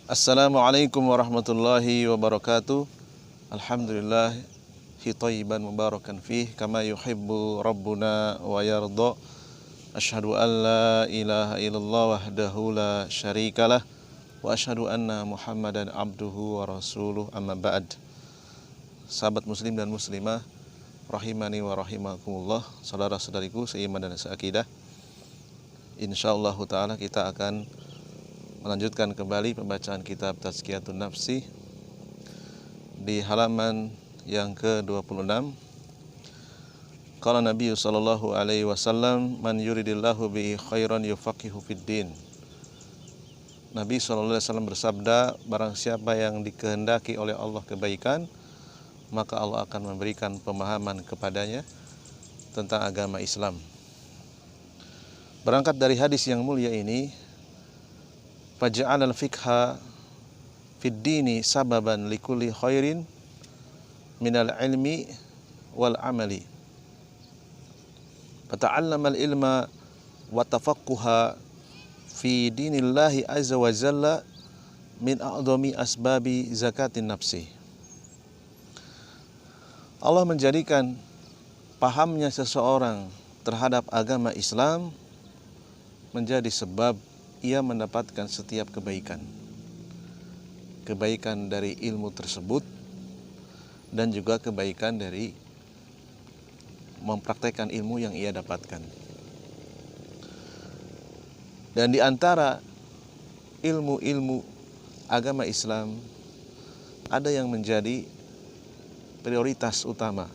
Assalamualaikum warahmatullahi wabarakatuh. Alhamdulillah thayyiban mubarakan fih kama yuhibbu rabbuna wa yarda. Asyhadu an la ilaha illallah wahdahu la syarikalah wa asyhadu anna Muhammadan abduhu wa rasuluh, amma ba'd. Sahabat muslim dan muslimah rahimani wa rahimakumullah, saudara-saudariku seiman dan seakidah. Insyaallah taala kita akan melanjutkan kembali pembacaan kitab Tazkiyatun Nafsi di halaman yang ke-26. Qala Nabi sallallahu alaihi wasallam, man yuridillahu bihi khairan yufaqihu fiddin. Nabi sallallahu alaihi wasallam bersabda, barang siapa yang dikehendaki oleh Allah kebaikan, maka Allah akan memberikan pemahaman kepadanya tentang agama Islam. Berangkat dari hadis yang mulia ini, faja'al al-fiqha fid dini sababan likulli khairin minal ilmi wal amali. Fata'allama al-ilma wa tafaqquha fi dinillahi azza wa jalla min a'dhami asbabi zakatin nafsi. Allah menjadikan pahamnya seseorang terhadap agama Islam menjadi sebab ia mendapatkan setiap kebaikan. Kebaikan dari ilmu tersebut dan juga kebaikan dari mempraktekkan ilmu yang ia dapatkan. Dan di antara ilmu-ilmu agama Islam ada yang menjadi prioritas utama,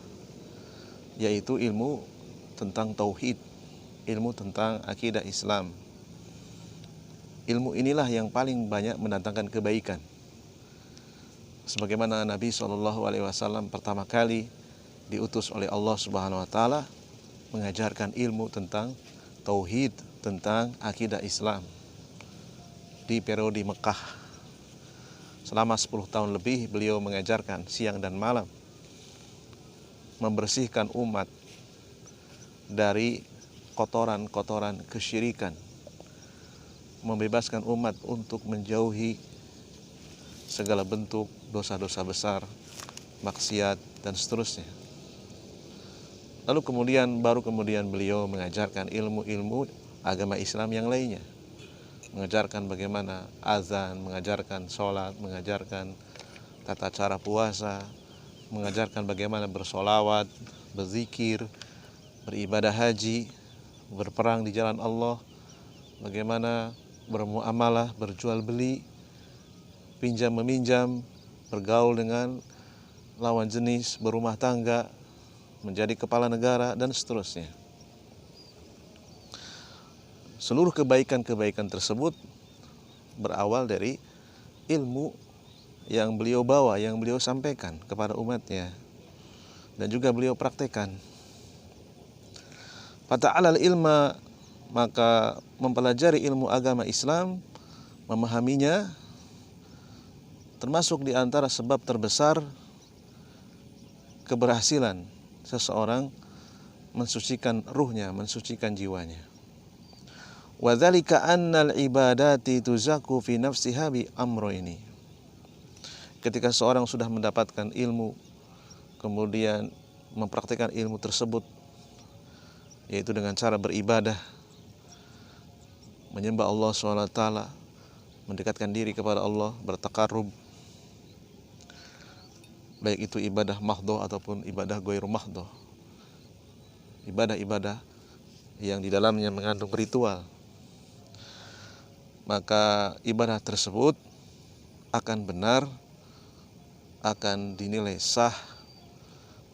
yaitu ilmu tentang tauhid, ilmu tentang akidah Islam. Ilmu inilah yang paling banyak mendatangkan kebaikan. Sebagaimana Nabi SAW pertama kali diutus oleh Allah Subhanahu Wa Taala mengajarkan ilmu tentang tauhid, tentang akidah Islam di periode Mekah. Selama 10 tahun lebih beliau mengajarkan siang dan malam, membersihkan umat dari kotoran-kotoran kesyirikan, membebaskan umat untuk menjauhi segala bentuk dosa-dosa besar, maksiat dan seterusnya. Lalu baru kemudian beliau mengajarkan ilmu-ilmu agama Islam yang lainnya. Mengajarkan bagaimana azan, mengajarkan sholat, mengajarkan tata cara puasa, mengajarkan bagaimana bersolawat, berzikir, beribadah haji, berperang di jalan Allah, bagaimana bermuamalah, berjual beli, pinjam meminjam, bergaul dengan lawan jenis, berumah tangga, menjadi kepala negara dan seterusnya. Seluruh kebaikan-kebaikan tersebut berawal dari ilmu yang beliau bawa, yang beliau sampaikan kepada umatnya dan juga beliau praktekkan. Fata'alal ilma, maka mempelajari ilmu agama Islam, memahaminya, termasuk di antara sebab terbesar keberhasilan seseorang mensucikan ruhnya, mensucikan jiwanya. Wa dzalika annal ibadati tuzaku fi nafsiha bi amrayni. Ketika seorang sudah mendapatkan ilmu, kemudian mempraktikkan ilmu tersebut, yaitu dengan cara beribadah, menyembah Allah SWT, mendekatkan diri kepada Allah, bertakarrub, baik itu ibadah mahdhah ataupun ibadah ghairu mahdhah, ibadah-ibadah yang di dalamnya mengandung ritual, maka ibadah tersebut akan benar, akan dinilai sah,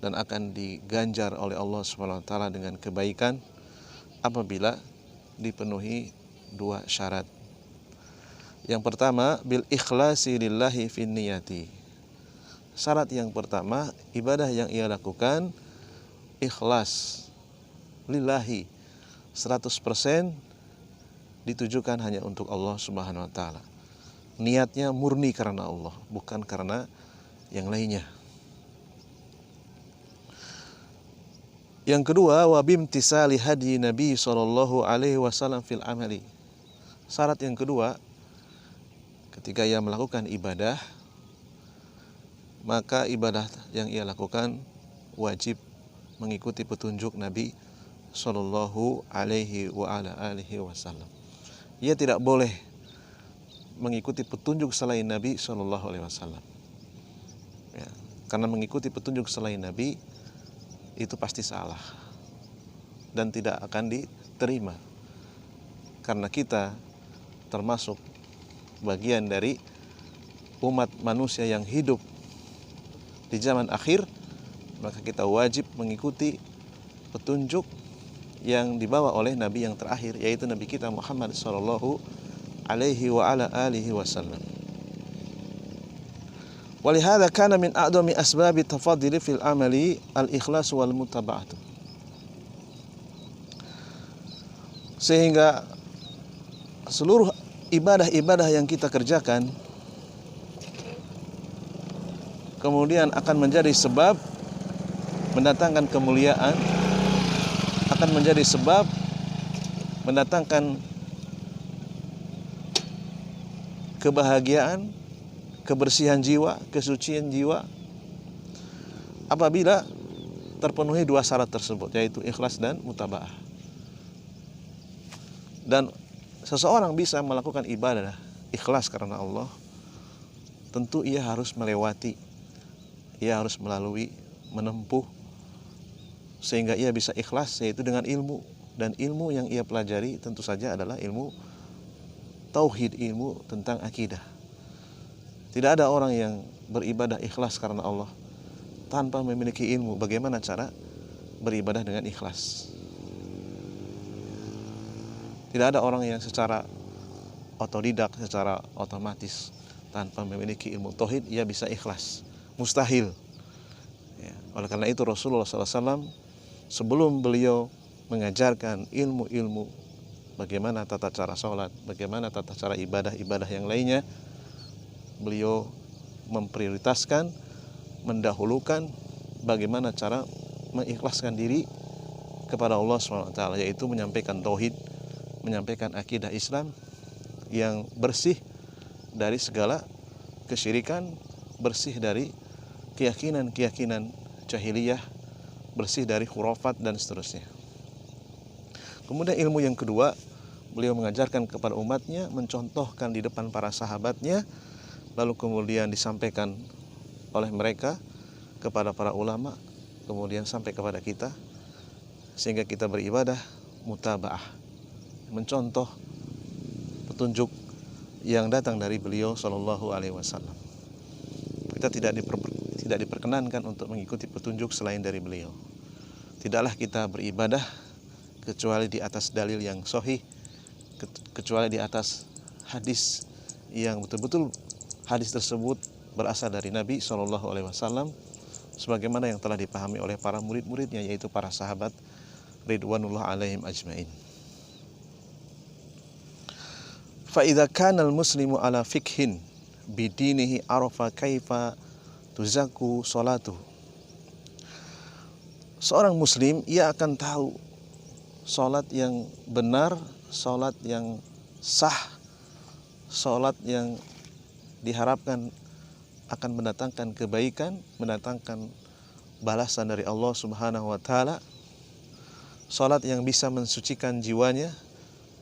dan akan diganjar oleh Allah SWT dengan kebaikan apabila dipenuhi dua syarat. Yang pertama, bil ikhlasi lillahi fin niyati. Syarat yang pertama, ibadah yang ia lakukan ikhlas lillahi, 100% ditujukan hanya untuk Allah Subhanahu wa taala. Niatnya murni karena Allah, bukan karena yang lainnya. Yang kedua, wa bimtisali hadi Nabi sallallahu alaihi wasallam fil amali. Syarat yang kedua, ketika ia melakukan ibadah, maka ibadah yang ia lakukan wajib mengikuti petunjuk Nabi Shallallahu Alaihi Wasallam. Ia tidak boleh mengikuti petunjuk selain Nabi Shallallahu Alaihi Wasallam. Ya, karena mengikuti petunjuk selain Nabi itu pasti salah dan tidak akan diterima. Karena kita termasuk bagian dari umat manusia yang hidup di zaman akhir, maka kita wajib mengikuti petunjuk yang dibawa oleh Nabi yang terakhir, yaitu Nabi kita Muhammad Sallallahu Alaihi Wasallam. Walihada kana min a'dami asbabi tafadhili fil amali al-ikhlas wal mutaba'atu. Sehingga seluruh ibadah-ibadah yang kita kerjakan kemudian akan menjadi sebab mendatangkan kemuliaan, akan menjadi sebab mendatangkan kebahagiaan, kebersihan jiwa, kesucian jiwa apabila terpenuhi dua syarat tersebut, yaitu ikhlas dan mutaba'ah. Dan seseorang bisa melakukan ibadah ikhlas karena Allah, tentu ia harus melewati, ia harus melalui, menempuh sehingga ia bisa ikhlas, yaitu dengan ilmu. Dan ilmu yang ia pelajari tentu saja adalah ilmu tauhid, ilmu tentang akidah. Tidak ada orang yang beribadah ikhlas karena Allah tanpa memiliki ilmu bagaimana cara beribadah dengan ikhlas. Tidak ada orang yang secara otodidak, secara otomatis tanpa memiliki ilmu tauhid ia bisa ikhlas. Mustahil. Ya, oleh karena itu Rasulullah SAW sebelum beliau mengajarkan ilmu-ilmu bagaimana tata cara sholat, bagaimana tata cara ibadah-ibadah yang lainnya, beliau memprioritaskan, mendahulukan bagaimana cara mengikhlaskan diri kepada Allah SWT, yaitu menyampaikan tauhid, menyampaikan akidah Islam yang bersih dari segala kesyirikan, bersih dari keyakinan-keyakinan jahiliyah, bersih dari khurafat dan seterusnya. Kemudian ilmu yang kedua, beliau mengajarkan kepada umatnya, mencontohkan di depan para sahabatnya, lalu kemudian disampaikan oleh mereka kepada para ulama, kemudian sampai kepada kita, sehingga kita beribadah mutaba'ah, mencontoh petunjuk yang datang dari beliau Shallallahu Alaihi Wasallam. Kita tidak diperkenankan untuk mengikuti petunjuk selain dari beliau. Tidaklah kita beribadah kecuali di atas dalil yang sahih, kecuali di atas hadis yang betul-betul hadis tersebut berasal dari Nabi Shallallahu Alaihi Wasallam, sebagaimana yang telah dipahami oleh para murid-muridnya, yaitu para sahabat ridwanullah alaihim ajmain. Fa idza kana al-muslimu ala fikhin bidinihi arafa kaifa tuzaku salatuh. Seorang muslim ia akan tahu salat yang benar, salat yang sah, salat yang diharapkan akan mendatangkan kebaikan, mendatangkan balasan dari Allah Subhanahu wa taala. Salat yang bisa mensucikan jiwanya,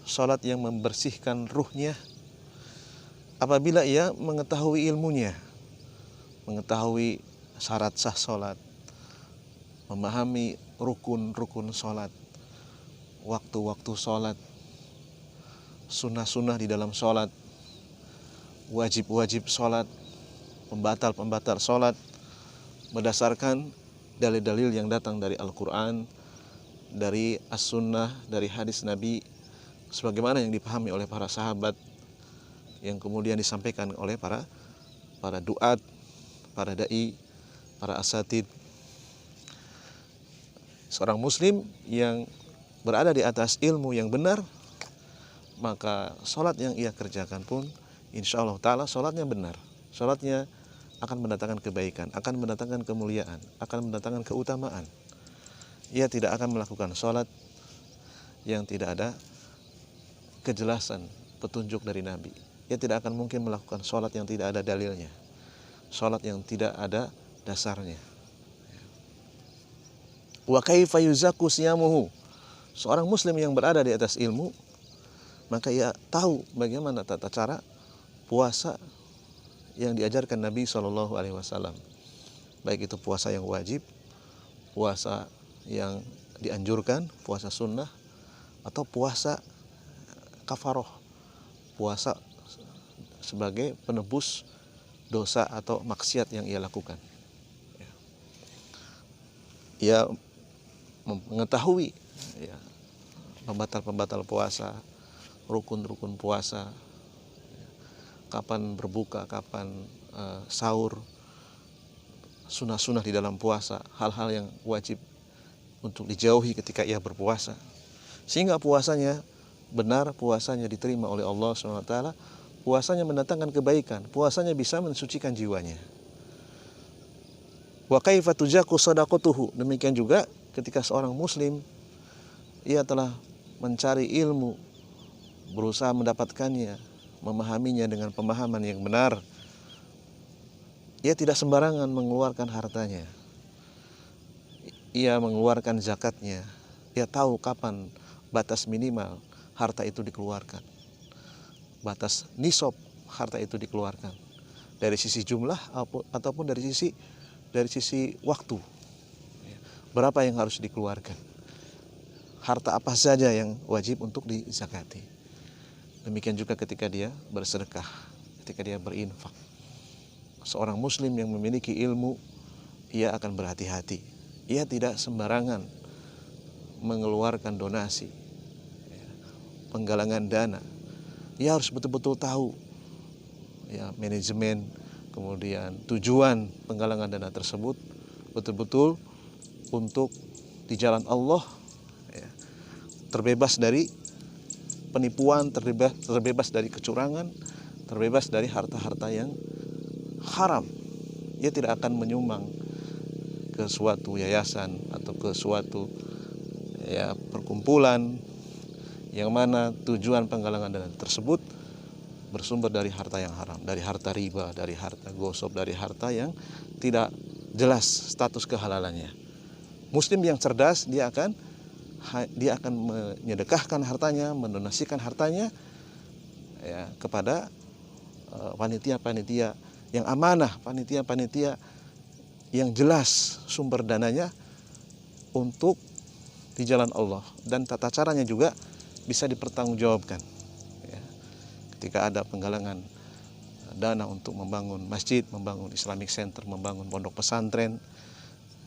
salat yang membersihkan ruhnya, apabila ia mengetahui ilmunya, mengetahui syarat sah salat, memahami rukun-rukun salat, waktu-waktu salat, sunnah-sunnah di dalam salat, wajib-wajib salat, pembatal-pembatal salat, berdasarkan dalil-dalil yang datang dari Al-Quran, dari As-Sunnah, dari hadis Nabi, sebagaimana yang dipahami oleh para sahabat, yang kemudian disampaikan oleh para duat, para da'i, para asatid. Seorang muslim yang berada di atas ilmu yang benar, maka sholat yang ia kerjakan pun insya Allah ta'ala sholatnya benar. Sholatnya akan mendatangkan kebaikan, akan mendatangkan kemuliaan, akan mendatangkan keutamaan. Ia tidak akan melakukan sholat yang tidak ada kejelasan petunjuk dari Nabi. ia tidak akan mungkin melakukan sholat yang tidak ada dalilnya, sholat yang tidak ada dasarnya. Wa kaifa yuzaku siyamuhu. Seorang muslim yang berada di atas ilmu, maka ia tahu bagaimana tata cara puasa yang diajarkan Nabi SAW. Baik itu puasa yang wajib, puasa yang dianjurkan, puasa sunnah, atau puasa kafaroh, puasa sebagai penebus dosa atau maksiat yang ia lakukan. Ia mengetahui pembatal-pembatal puasa, rukun-rukun puasa, kapan berbuka, kapan sahur, sunnah-sunnah di dalam puasa, hal-hal yang wajib untuk dijauhi ketika ia berpuasa, sehingga puasanya benar, puasanya diterima oleh Allah SWT, puasanya mendatangkan kebaikan, puasanya bisa mensucikan jiwanya. Wa kaifa tujaku shadaqatuhu. Demikian juga ketika seorang muslim ia telah mencari ilmu, berusaha mendapatkannya, memahaminya dengan pemahaman yang benar, ia tidak sembarangan mengeluarkan hartanya. Ia mengeluarkan zakatnya. Ia tahu kapan batas minimal harta itu dikeluarkan, batas nisab harta itu dikeluarkan, dari sisi jumlah ataupun dari sisi waktu. Berapa yang harus dikeluarkan, harta apa saja yang wajib untuk dizakati. Demikian juga ketika dia bersedekah, ketika dia berinfak. Seorang muslim yang memiliki ilmu, ia akan berhati-hati. Ia tidak sembarangan mengeluarkan donasi, penggalangan dana. Ia harus betul-betul tahu manajemen, kemudian tujuan penggalangan dana tersebut betul-betul untuk di jalan Allah, terbebas dari penipuan, terbebas dari kecurangan, terbebas dari harta-harta yang haram. Ia tidak akan menyumbang ke suatu yayasan atau ke suatu perkumpulan yang mana tujuan penggalangan dana tersebut bersumber dari harta yang haram, dari harta riba, dari harta gosok, dari harta yang tidak jelas status kehalalannya. Muslim yang cerdas, dia akan menyedekahkan hartanya, mendonasikan hartanya kepada panitia-panitia yang amanah, panitia-panitia yang jelas sumber dananya untuk di jalan Allah, dan tata caranya juga bisa dipertanggungjawabkan. Ketika ada penggalangan dana untuk membangun masjid, membangun Islamic Center, membangun pondok pesantren,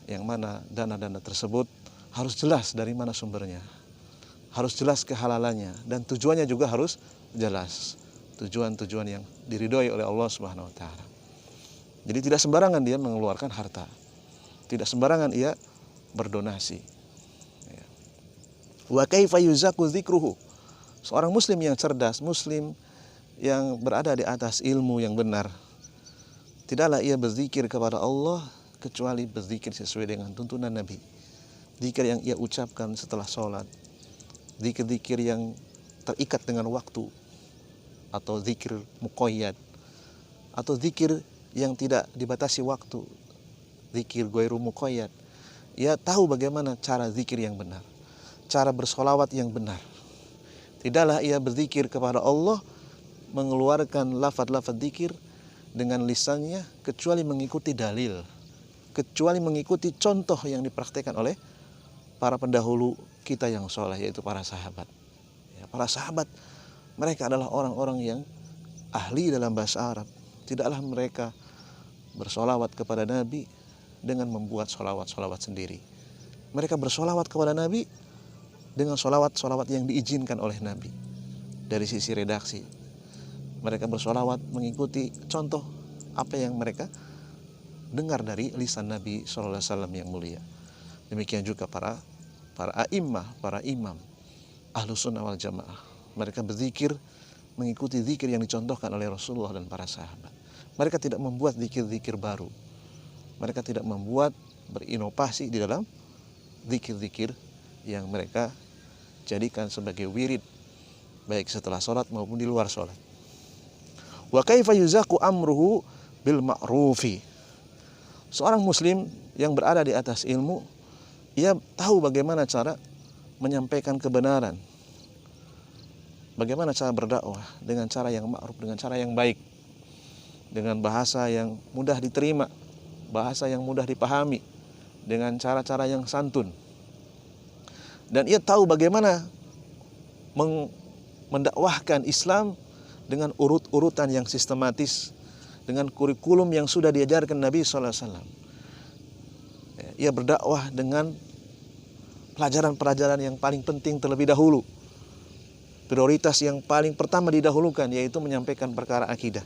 yang mana dana-dana tersebut harus jelas dari mana sumbernya, harus jelas kehalalannya, dan tujuannya juga harus jelas, tujuan-tujuan yang diridhoi oleh Allah Subhanahu wa taala. Jadi tidak sembarangan dia mengeluarkan harta, tidak sembarangan ia berdonasi. Wa kaifa yuzaku dzikruhu. Seorang muslim yang cerdas, muslim yang berada di atas ilmu yang benar, tidaklah ia berzikir kepada Allah kecuali berzikir sesuai dengan tuntunan Nabi. Zikir yang ia ucapkan setelah sholat, zikir-zikir yang terikat dengan waktu, atau zikir muqayyad, atau zikir yang tidak dibatasi waktu, zikir ghairu muqayyad. Ia tahu bagaimana cara zikir yang benar, cara bersolawat yang benar. Tidaklah ia berzikir kepada Allah mengeluarkan lafaz-lafaz zikir dengan lisannya kecuali mengikuti dalil, kecuali mengikuti contoh yang dipraktikkan oleh para pendahulu kita yang soleh, yaitu para sahabat. Para sahabat, mereka adalah orang-orang yang ahli dalam bahasa Arab. Tidaklah mereka bersolawat kepada Nabi dengan membuat solawat-solawat sendiri. Mereka bersolawat kepada Nabi dengan solawat-solawat yang diizinkan oleh Nabi dari sisi redaksi. Mereka bersolawat mengikuti contoh apa yang mereka dengar dari lisan Nabi SAW yang mulia. Demikian juga para a'immah, para imam Ahlus Sunnah wal Jamaah. Mereka berzikir mengikuti zikir yang dicontohkan oleh Rasulullah dan para sahabat. Mereka tidak membuat zikir-zikir baru. Mereka tidak membuat berinovasi di dalam zikir-zikir yang mereka jadikan sebagai wirid, baik setelah sholat maupun di luar sholat. Wa kaifa yuzaku amruhu bil ma'rufi. Seorang muslim yang berada di atas ilmu, ia tahu bagaimana cara menyampaikan kebenaran. Bagaimana cara berdakwah dengan cara yang ma'ruf, dengan cara yang baik, dengan bahasa yang mudah diterima, bahasa yang mudah dipahami, dengan cara-cara yang santun. Dan ia tahu bagaimana mendakwahkan Islam dengan urut-urutan yang sistematis, dengan kurikulum yang sudah diajarkan Nabi SAW. Ia berdakwah dengan pelajaran-pelajaran yang paling penting terlebih dahulu. Prioritas yang paling pertama didahulukan yaitu menyampaikan perkara akidah,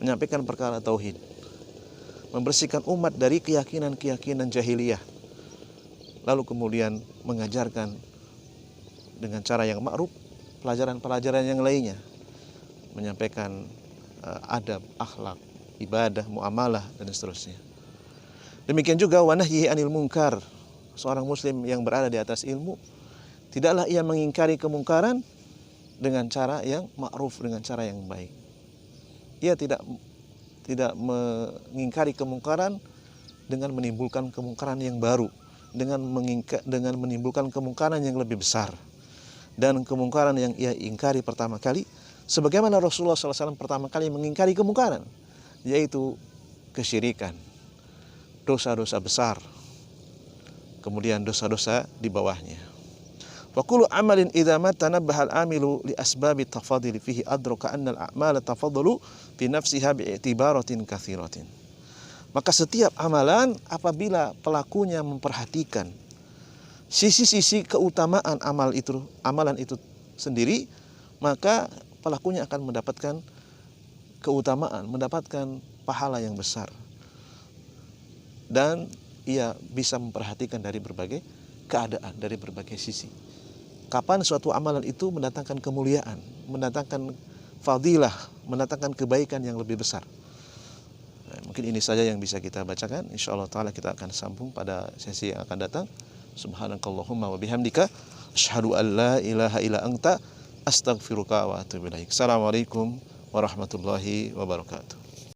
menyampaikan perkara tauhid, membersihkan umat dari keyakinan-keyakinan jahiliyah. Lalu kemudian mengajarkan dengan cara yang ma'ruf pelajaran-pelajaran yang lainnya, menyampaikan adab, akhlak, ibadah, muamalah dan seterusnya. Demikian juga wa nahyihi anil munkar. Seorang muslim yang berada di atas ilmu, tidaklah ia mengingkari kemungkaran dengan cara yang ma'ruf, dengan cara yang baik. Ia tidak mengingkari kemungkaran dengan menimbulkan kemungkaran yang baru, dengan menimbulkan kemungkaran yang lebih besar. Dan kemungkaran yang ia ingkari pertama kali, sebagaimana Rasulullah SAW pertama kali mengingkari kemungkaran, yaitu kesyirikan, dosa-dosa besar, kemudian dosa-dosa di bawahnya. Wa kullu amalin idza ma tanabbaha al-amilu li asbabi tafadhuli fihi adraka anna al-a'mala tafadhalu fi nafsiha bi'tibaratin katsiratin. Maka setiap amalan apabila pelakunya memperhatikan sisi-sisi keutamaan amalan itu sendiri, maka pelakunya akan mendapatkan keutamaan, mendapatkan pahala yang besar. Dan ia bisa memperhatikan dari berbagai keadaan, dari berbagai sisi. Kapan suatu amalan itu mendatangkan kemuliaan, mendatangkan fadilah, mendatangkan kebaikan yang lebih besar. Nah, mungkin ini saja yang bisa kita bacakan. Insyaallah ta'ala kita akan sambung pada sesi yang akan datang. Subhanakallahumma wa bihamdika asyhadu an la ilaha illa anta astaghfiruka wa atubu ilaik. Assalamualaikum warahmatullahi wabarakatuh.